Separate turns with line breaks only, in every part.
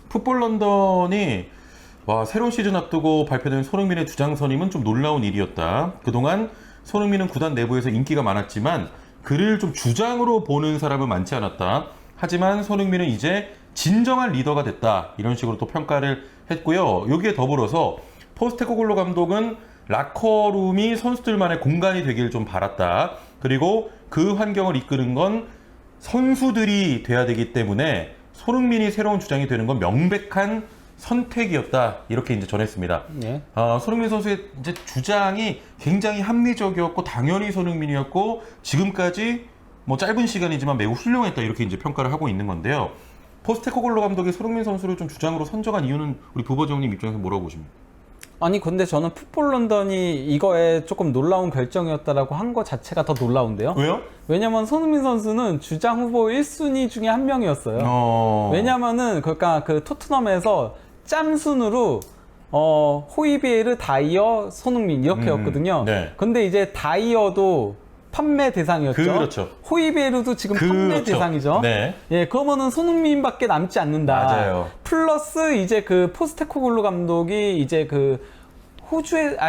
풋볼 런던이 와, 새로운 시즌 앞두고 발표된 손흥민의 주장 선임은 좀 놀라운 일이었다. 그동안 손흥민은 구단 내부에서 인기가 많았지만 그를 좀 주장으로 보는 사람은 많지 않았다. 하지만 손흥민은 이제 진정한 리더가 됐다. 이런 식으로 또 평가를 했고요. 여기에 더불어서 포스테코글로 감독은 라커룸이 선수들만의 공간이 되길 좀 바랐다. 그리고 그 환경을 이끄는 건 선수들이 돼야 되기 때문에 손흥민이 새로운 주장이 되는 건 명백한 선택이었다. 이렇게 이제 전했습니다.
네.
손흥민 선수의 이제 주장이 굉장히 합리적이었고 당연히 손흥민이었고 지금까지 뭐 짧은 시간이지만 매우 훌륭했다. 이렇게 이제 평가를 하고 있는 건데요. 포스테코글로 감독이 손흥민 선수를 좀 주장으로 선정한 이유는 우리 부버정님 입장에서 뭐라고 보십니까?
아니 근데 저는 풋볼 런던이 이거에 조금 놀라운 결정이었다라고 한 거 자체가 더 놀라운데요.
왜요?
왜냐면 손흥민 선수는 주장 후보 1순위 중에 한 명이었어요. 왜냐면은 그러니까 그 토트넘에서 짬순으로 호이비에르, 다이어, 손흥민 이렇게였거든요.
네.
근데 이제 다이어도 판매 대상이었죠.
그렇죠.
호이비에르도 지금 판매
그렇죠.
대상이죠.
네.
예, 그러면은 손흥민밖에 남지 않는다.
맞아요.
플러스 이제 그 포스테코글로 감독이 이제 그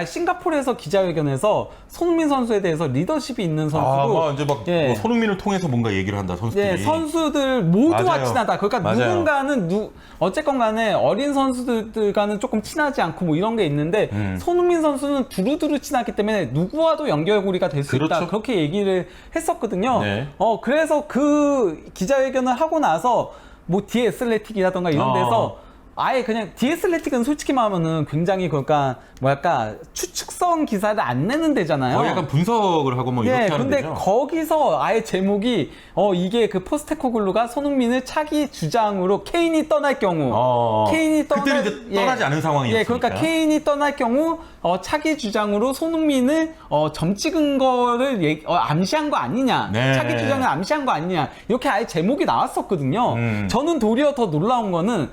싱가포르에서 기자회견에서 손흥민 선수에 대해서 리더십이 있는 선수로
이제 막
예.
뭐 손흥민을 통해서 뭔가 얘기를 한다. 선수들이.
예, 선수들 모두와
맞아요.
친하다. 그러니까
맞아요.
누군가는 어쨌건 간에 어린 선수들과는 조금 친하지 않고 뭐 이런 게 있는데 손흥민 선수는 두루두루 친하기 때문에 누구와도 연결고리가 될 수
그렇죠.
있다. 그렇게 얘기를 했었거든요.
네.
그래서 그 기자회견을 하고 나서 뭐 디애슬레틱이라던가 이런 데서 아예 그냥 디애슬레틱은 솔직히 말하면은 굉장히 그러니까 뭐랄까 추측성 기사를 안 내는 데잖아요.
거의 약간 분석을 하고 뭐 이렇게 하는
근데
데죠.
거기서 아예 제목이 이게 그 포스테코글루가 손흥민을 차기 주장으로 케인이 떠날 경우 케인이
그때는 이제 떠나지 않은 상황이었으니까.
예, 그러니까 케인이 떠날 경우 차기 주장으로 손흥민을 점 찍은 거를 암시한 거 아니냐.
네.
차기 주장을 암시한 거 아니냐. 이렇게 아예 제목이 나왔었거든요. 저는 도리어 더 놀라운 거는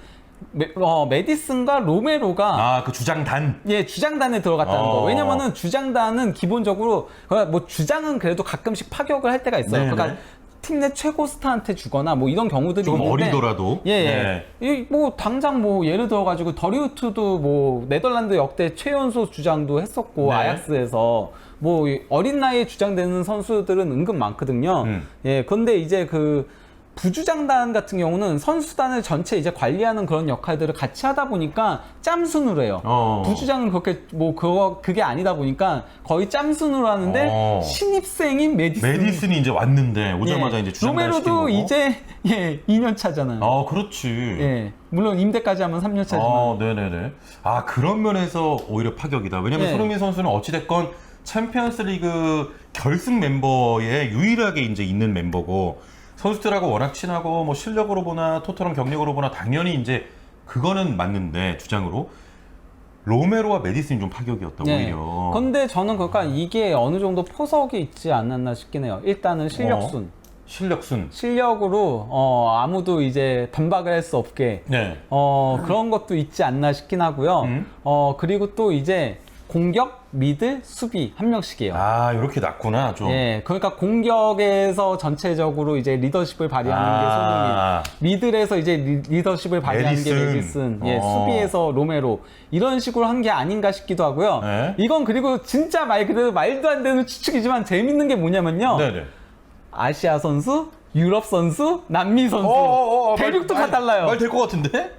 메디슨과 로메로가
그 주장단.
예, 주장단에 들어갔다는 거. 왜냐면은 주장단은 기본적으로 뭐 주장은 그래도 가끔씩 파격을 할 때가 있어요.
네네.
그러니까 팀 내 최고 스타한테 주거나 뭐 이런 경우들이
좀
있는데
어리더라도.
예. 뭐 당장 뭐 예를 들어 가지고 더리우트도 뭐 네덜란드 역대 최연소 주장도 했었고
네.
아약스에서 뭐 어린 나이에 주장되는 선수들은 은근 많거든요. 예. 그런데 이제 그 부주장단 같은 경우는 선수단을 전체 이제 관리하는 그런 역할들을 같이 하다 보니까 짬순으로 해요. 부주장은 그렇게 뭐 그게 아니다 보니까 거의 짬순으로 하는데 신입생인
메디슨이 이제 왔는데 오자마자 이제 주장단 시킨 거고.
로메로도 이제 2년 차잖아요.
그렇지.
예. 물론 임대까지 하면 3년 차지만.
네네네. 그런 면에서 오히려 파격이다. 왜냐면
예.
손흥민 선수는 어찌됐건 챔피언스리그 결승 멤버에 유일하게 이제 있는 멤버고 선수들하고 워낙 친하고 뭐 실력으로 보나 토트넘 경력으로 보나 당연히 이제 그거는 맞는데 주장으로 로메로와 메디슨이 좀 파격이었다 오히려.
근데 저는 그러니까 이게 어느 정도 포석이 있지 않았나 싶긴 해요. 일단은 실력순.
실력순.
실력으로 아무도 이제 반박을 할 수 없게
네.
그런 것도 있지 않나 싶긴 하고요. 그리고 또 이제 공격, 미드, 수비 한 명씩이에요.
이렇게 낮구나 좀.
예, 그러니까 공격에서 전체적으로 이제 리더십을 발휘하는 게 손흥민, 미드에서 이제 리더십을 발휘하는 게 메디슨, 예, 수비에서 로메로 이런 식으로 한 게 아닌가 싶기도 하고요.
네.
이건 그리고 진짜 말 그대로 말도 안 되는 추측이지만 재밌는 게 뭐냐면요.
네네.
아시아 선수, 유럽 선수, 남미 선수 대륙도 다 달라요.
말 될 것 같은데?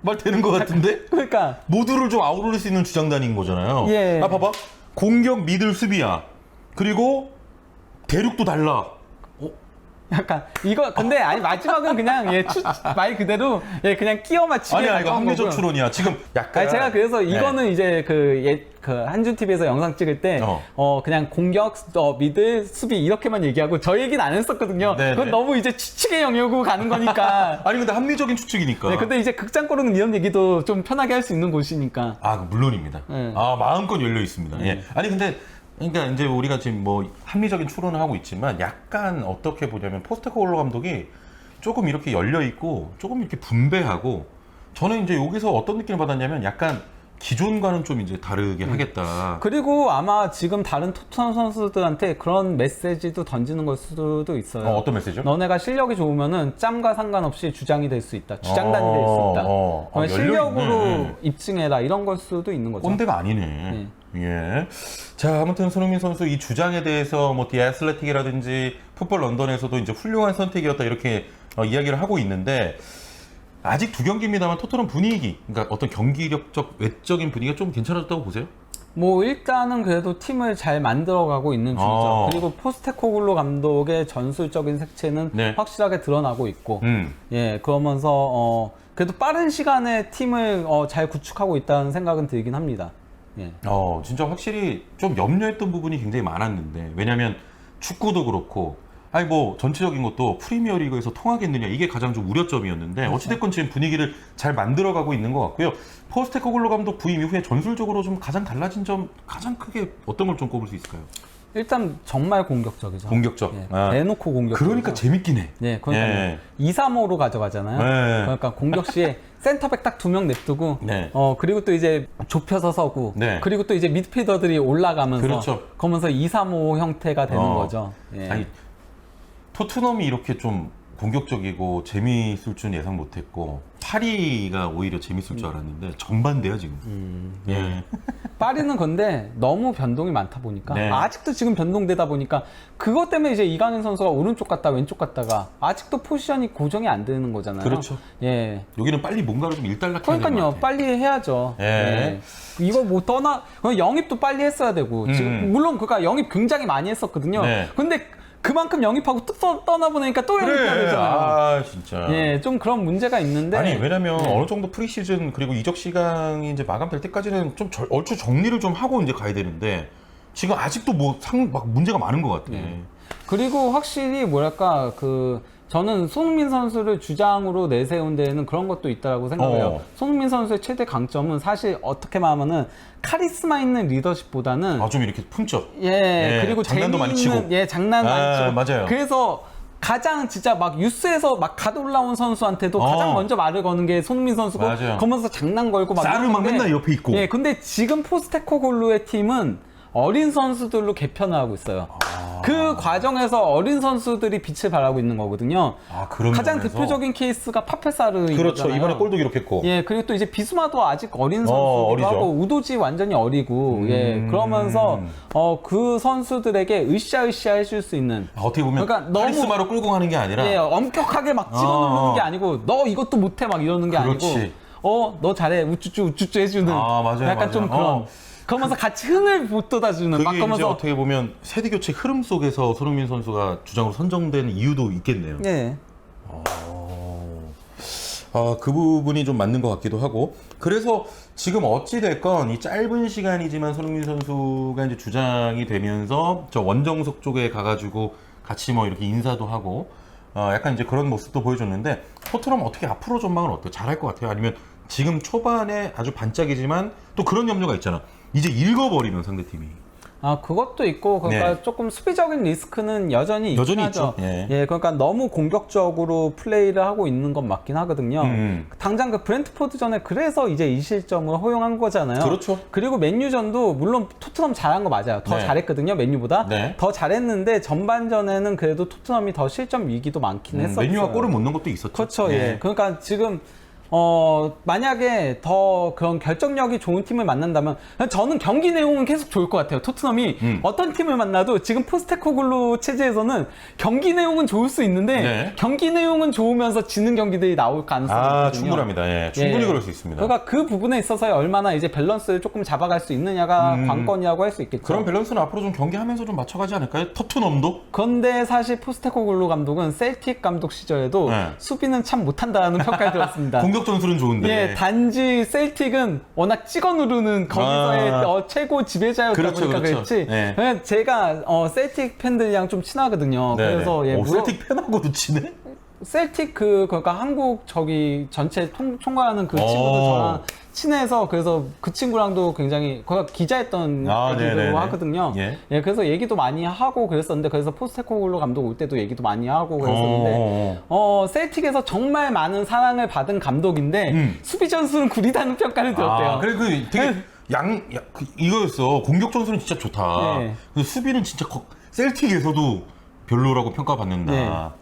말 되는 것 같은데?
그러니까
모두를 좀 아우를 수 있는 주장단인 거잖아요.
예.
봐봐. 공격, 미들, 수비야. 그리고 대륙도 달라.
약간 이거 근데 아니 마지막은 그냥 말 그대로 그냥 끼워 맞추기
아니야, 이거 합리적 추론이야. 지금 약간.
제가 그래서 이거는 이제 그 한준 TV에서 영상 찍을 때 그냥 공격, 미드, 수비 이렇게만 얘기하고 저 얘기는 안 했었거든요.
네네.
그건 너무 이제 추측의 영역으로 가는 거니까.
아니 근데 합리적인 추측이니까.
네, 근데 이제 극장거로는 이런 얘기도 좀 편하게 할 수 있는 곳이니까.
물론입니다.
네.
마음껏 열려 있습니다. 예. 아니 근데 그러니까 이제 우리가 지금 뭐 합리적인 추론을 하고 있지만 약간 어떻게 보냐면 포스테코글로 감독이 조금 이렇게 열려 있고 조금 이렇게 분배하고 저는 이제 여기서 어떤 느낌을 받았냐면 약간 기존과는 좀 이제 다르게 하겠다.
그리고 아마 지금 다른 토트넘 선수들한테 그런 메시지도 던지는 걸 수도 있어요.
어떤 메시지요?
너네가 실력이 좋으면은 짬과 상관없이 주장이 될 수 있다. 주장단이 될 수 있다. 그러면 실력으로 입증해라. 이런 걸 수도 있는 거죠.
꼰대가 아니네. 예. 자, 아무튼 손흥민 선수 이 주장에 대해서 뭐 디 애슬레틱이라든지 풋볼 런던에서도 이제 훌륭한 선택이었다 이렇게 이야기를 하고 있는데 아직 두 경기입니다만 토트넘 분위기, 그러니까 어떤 경기력적 외적인 분위기가 좀 괜찮아졌다고 보세요?
뭐 일단은 그래도 팀을 잘 만들어가고 있는 중이죠. 그리고 포스테코글루 감독의 전술적인 색채는
네.
확실하게 드러나고 있고, 예, 그러면서 그래도 빠른 시간에 팀을 잘 구축하고 있다는 생각은 들긴 합니다. 예.
진짜 확실히 좀 염려했던 부분이 굉장히 많았는데 왜냐면 축구도 그렇고 아니 뭐 전체적인 것도 프리미어리그에서 통하겠느냐 이게 가장 좀 우려점이었는데
그렇죠.
어찌됐건 지금 분위기를 잘 만들어가고 있는 것 같고요. 포스테코글루 감독 부임 이후에 전술적으로 좀 가장 달라진 점 가장 크게 어떤 걸 좀 꼽을 수 있을까요?
일단 정말 공격적이죠.
공격적.
예,
아.
대놓고 공격적.
그러니까 재밌긴 해.
예, 그러니까
예.
2-3-5로 가져가잖아요.
예.
그러니까 공격 시에 센터백 딱 2명 냅두고,
네.
그리고 또 이제 좁혀서 서고,
네.
그리고 또 이제 미드필더들이 올라가면서,
그렇죠.
그러면서 2-3-5 형태가 되는 거죠. 예.
아니 토트넘이 이렇게 좀 공격적이고 재미있을 줄 예상 못했고 파리가 오히려 재밌을 줄 알았는데 정반대야 지금. 예.
파리는 근데 너무 변동이 많다 보니까
네.
아직도 지금 변동되다 보니까 그것 때문에 이제 이강인 선수가 오른쪽 갔다 왼쪽 갔다가 아직도 포지션이 고정이 안 되는 거잖아요.
그렇죠.
예.
여기는 빨리 뭔가를 좀 일단락해야 되는 것
그러니까요.
같아요.
빨리 해야죠.
예.
예. 이거 뭐 영입도 빨리 했어야 되고 지금 물론 그니까 영입 굉장히 많이 했었거든요.
네.
근데 그만큼 영입하고 또 떠나보내니까 또 영입해야 되잖아요.
아 진짜.
예, 좀 그런 문제가 있는데.
아니 왜냐면 어느 정도 프리시즌 그리고 이적 시간이 이제 마감될 때까지는 좀 얼추 정리를 좀 하고 이제 가야 되는데 지금 아직도 뭐 막 문제가 많은 것 같아.
그리고 확실히 뭐랄까 저는 손흥민 선수를 주장으로 내세운 데에는 그런 것도 있다고 생각해요. 손흥민 선수의 최대 강점은 사실 어떻게 말하면은 카리스마 있는 리더십보다는
좀 이렇게 품격.
그리고
장난도 많이 치고.
장난 많이 치고.
맞아요.
그래서 가장 진짜 막 뉴스에서 막 갓 올라온 선수한테도 가장 먼저 말을 거는 게 손흥민 선수고,
맞아요.
그러면서 장난 걸고 막
쌀을 막
이러는데,
맨날 옆에 있고.
예, 근데 지금 포스테코글루의 팀은 어린 선수들로 개편을 하고 있어요. 그 과정에서 어린 선수들이 빛을 발하고 있는 거거든요.
그런
가장
면에서.
대표적인 케이스가 파페사르인
그렇죠.
거잖아요.
이번에 골도 기록했고.
예, 그리고 또 이제 비수마도 아직 어린 선수기도
어리죠.
하고 우도지 완전히 어리고, 예, 그러면서 그 선수들에게 으쌰으쌰 해줄 수 있는.
어떻게 보면
그러니까 너무
카리스마로 끌고 가는 게 아니라
예, 엄격하게 막 집어넣는 게 아니고 너 이것도 못해 막 이러는 게
그렇지.
아니고 너 잘해 우쭈쭈 해주는
맞아요,
약간
맞아요.
좀 그런 그러면서 같이 흥을 돋아주는 막
그게 이제
그러면서
어떻게 보면 세대 교체 흐름 속에서 손흥민 선수가 주장으로 선정된 이유도 있겠네요.
예.
그 부분이 좀 맞는 것 같기도 하고. 그래서 지금 어찌됐건 이 짧은 시간이지만 손흥민 선수가 이제 주장이 되면서 저 원정석 쪽에 가가지고 같이 뭐 이렇게 인사도 하고 약간 이제 그런 모습도 보여줬는데 토트넘 어떻게 앞으로 전망은 어때요? 잘할 것 같아요? 아니면 지금 초반에 아주 반짝이지만 또 그런 염려가 있잖아. 이제 읽어버리면 상대팀이.
그것도 있고, 그러니까
네.
조금 수비적인 리스크는 여전히 있긴 하죠.
있죠. 예.
그러니까 너무 공격적으로 플레이를 하고 있는 건 맞긴 하거든요. 당장 그 브렌트포드전에 그래서 이제 이 실점을 허용한 거잖아요.
그렇죠.
그리고 맨유전도 물론 토트넘 잘한 거 맞아요. 더
네.
잘했거든요, 맨유보다.
네.
더 잘했는데 전반전에는 그래도 토트넘이 더 실점 위기도 많긴 했었어요.
맨유가 골을 못 넣은 것도 있었죠.
그렇죠. 예. 그러니까 지금 만약에 더 그런 결정력이 좋은 팀을 만난다면 저는 경기 내용은 계속 좋을 것 같아요. 토트넘이 어떤 팀을 만나도 지금 포스테코글루 체제에서는 경기 내용은 좋을 수 있는데
네.
경기 내용은 좋으면서 지는 경기들이 나올 가능성이 있거든요.
충분합니다. 예. 충분히 그럴 수 있습니다.
그러니까 그 부분에 있어서 얼마나 이제 밸런스를 조금 잡아갈 수 있느냐가 관건이라고 할 수 있겠죠.
그런 밸런스는 앞으로 좀 경기하면서 좀 맞춰가지 않을까요? 토트넘도?
그런데 사실 포스테코글루 감독은 셀틱 감독 시절에도
네.
수비는 참 못한다는 평가를 들었습니다.
공격 전술은 좋은데.
예, 단지 셀틱은 워낙 찍어 누르는 거기서의 최고 지배자였다
그렇죠,
보니까
그렇죠.
그랬지.
네.
제가 셀틱 팬들이랑 좀 친하거든요.
네네.
그래서
셀틱 팬하고도 치네?
셀틱 그러니까 한국 전체 총괄하는 그 친구도 저랑 친해서 그래서 그 친구랑도 굉장히 거기가 기자했던 얘기도 하거든요. 예, 그래서 얘기도 많이 하고 그랬었는데 그래서 포스테코글루 감독 올 때도 얘기도 많이 하고 그랬었는데 셀틱에서 정말 많은 사랑을 받은 감독인데 수비 전술은 구리다는 평가를 들었대요.
그래 되게 이거였어. 공격 전술은 진짜 좋다.
네.
근데 수비는 진짜 셀틱에서도 별로라고 평가받는다.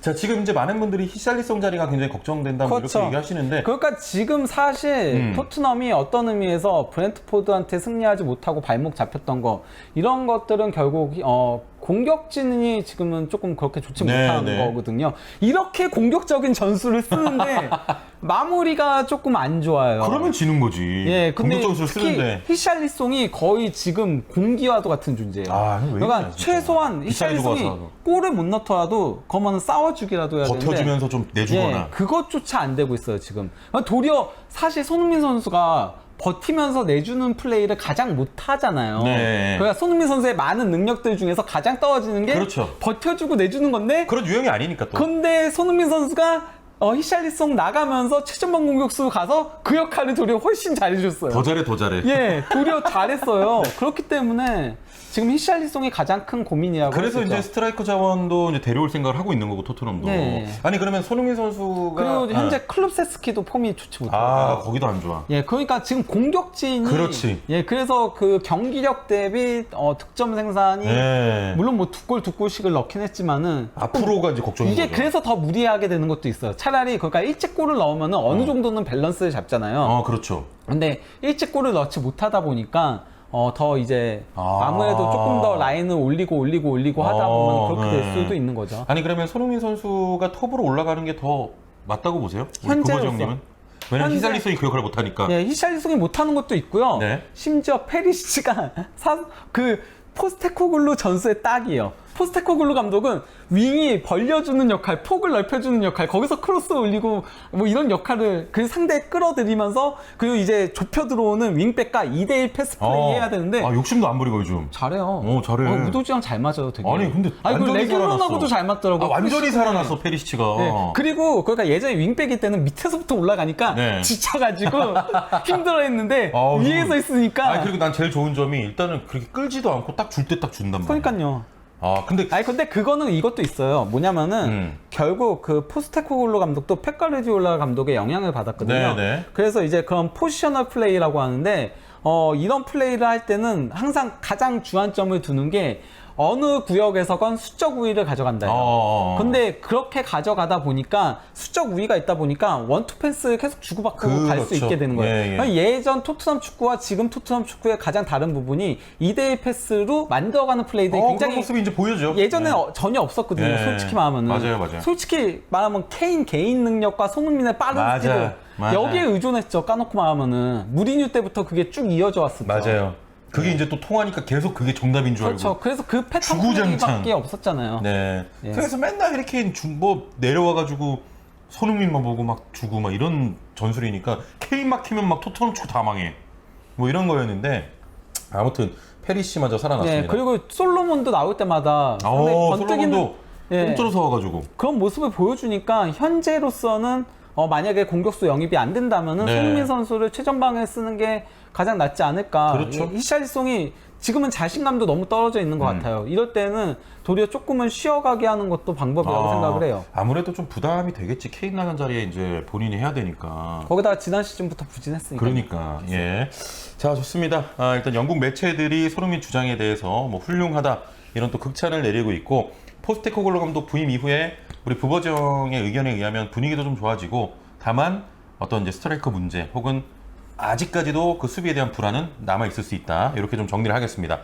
자, 지금 이제 많은 분들이 히샬리송 자리가 굉장히 걱정된다 뭐
그렇죠.
이렇게 얘기하시는데
그러니까 지금 사실 토트넘이 어떤 의미에서 브렌트포드한테 승리하지 못하고 발목 잡혔던 거 이런 것들은 결국 공격진이 지금은 조금 그렇게 좋지 못한 거거든요. 이렇게 공격적인 전술을 쓰는데 마무리가 조금 안 좋아요.
그러면 지는 거지.
예, 근데
공격 전술
특히
쓰는데
히샬리송이 거의 지금 공기와도 같은 존재예요. 그러니까 최소한 히샬리송이 골을 못 넣더라도 그러면 싸워주기라도 해야 되는데
버텨주면서 좀 내주거나.
예, 그것조차 안 되고 있어요 지금. 도리어 사실 손흥민 선수가 버티면서 내주는 플레이를 가장 못하잖아요. 그러니까 손흥민 선수의 많은 능력들 중에서 가장 떨어지는 게 버텨주고 내주는 건데
그런 유형이 아니니까 또.
근데 손흥민 선수가 히샬리송 나가면서 최전방 공격수 가서 그 역할을 도리어 훨씬 잘해줬어요.
더 잘해.
예, 도리어 잘했어요. 그렇기 때문에 지금 히샬리송이 가장 큰 고민이라고.
그래서 이제 스트라이커 자원도 이제 데려올 생각을 하고 있는 거고 토트넘도. 아니 그러면 손흥민 선수가
그리고 현재 클룹세스키도 폼이 좋지 못해요.
거기도 안 좋아.
예, 그러니까 지금 공격진이
그렇지.
예, 그래서 그 경기력 대비 득점 생산이 물론 뭐 두 골씩을 넣긴 했지만은
앞으로가 이제 걱정인
이게
거죠.
그래서 더 무리하게 되는 것도 있어요. 차라리 그러니까 일찍 골을 넣으면은 어느 정도는 밸런스를 잡잖아요.
그렇죠.
근데 일찍 골을 넣지 못하다 보니까 더 이제 아무래도 조금 더 라인을 올리고 하다 보면 그렇게 될 수도 있는 거죠.
아니 그러면 손흥민 선수가 톱으로 올라가는 게 더 맞다고 보세요?
현재로서.
왜냐면 히샬리송이 그 역할을 못하니까.
예, 히샬리송이 못하는 것도 있고요. 심지어 페리시치가 그 포스테코글루 전술의 딱이에요. 포스테코글루 감독은 윙이 벌려주는 역할, 폭을 넓혀주는 역할, 거기서 크로스 올리고 뭐 이런 역할을 그 상대에 끌어들이면서 그리고 이제 좁혀 들어오는 윙백과 2대1 패스 플레이 해야 되는데
욕심도 안 부리고 요즘.
잘해요.
잘해.
우도지랑 잘 맞아요, 되게.
아니 근데
그 레귤런하고도 잘 맞더라고요.
완전히 살아났어 페리시치가.
그리고 그러니까 예전에 윙백일 때는 밑에서부터 올라가니까 지쳐가지고 힘들어했는데 위에서 있으니까.
그리고 난 제일 좋은 점이 일단은 그렇게 끌지도 않고 딱 줄 때 딱 준단 말이야.
그러니까요.
근데
그거는 이것도 있어요. 뭐냐면은 결국 그 포스테코글루 감독도 펩 가르디올라 감독의 영향을 받았거든요. 그래서 이제 그런 포지셔널 플레이라고 하는데 이런 플레이를 할 때는 항상 가장 주안점을 두는 게 어느 구역에서건 수적 우위를 가져간다. 근데 그렇게 가져가다 보니까 수적 우위가 있다 보니까 원투 패스 계속 주고받고 갈 수 있게 되는 거예요. 예전 토트넘 축구와 지금 토트넘 축구의 가장 다른 부분이 2대1 패스로 만들어가는 플레이들이 굉장히
그런 모습이 이제 보여죠.
예전에 전혀 없었거든요. 솔직히 말하면은.
맞아요.
솔직히 말하면 케인 개인 능력과 손흥민의 빠른 스피드 여기에 의존했죠. 까놓고 말하면은 무리뉴 때부터 그게 쭉 이어져 왔었죠.
맞아요. 그게 이제 또 통하니까 계속 그게 정답인 줄 알고.
그렇죠. 그래서 그 패턴밖에 없었잖아요.
그래서 맨날 이렇게 내려와가지고 손흥민만 보고 막 주고 막 이런 전술이니까 케인 막히면 막 토트넘 축구 다 망해. 뭐 이런 거였는데 아무튼 페리시마저 살아났습니다.
그리고 솔로몬도 나올 때마다
솔로몬도 꼼짝으로 서와가지고
그런 모습을 보여주니까 현재로서는 만약에 공격수 영입이 안 된다면은 손흥민 선수를 최전방에 쓰는 게 가장 낫지 않을까.
그렇죠.
히샬리송이 지금은 자신감도 너무 떨어져 있는 것 같아요. 이럴 때는 도리어 조금은 쉬어가게 하는 것도 방법이라고 생각을 해요.
아무래도 좀 부담이 되겠지. 케인 나간 자리에 이제 본인이 해야 되니까.
거기다가 지난 시즌부터 부진했으니까.
그러니까. 자, 좋습니다. 일단 영국 매체들이 손흥민 주장에 대해서 뭐 훌륭하다 이런 또 극찬을 내리고 있고 포스테코글루 감독 부임 이후에 우리 부버정의 의견에 의하면 분위기도 좀 좋아지고 다만 어떤 이제 스트라이커 문제 혹은 아직까지도 그 수비에 대한 불안은 남아 있을 수 있다. 이렇게 좀 정리를 하겠습니다.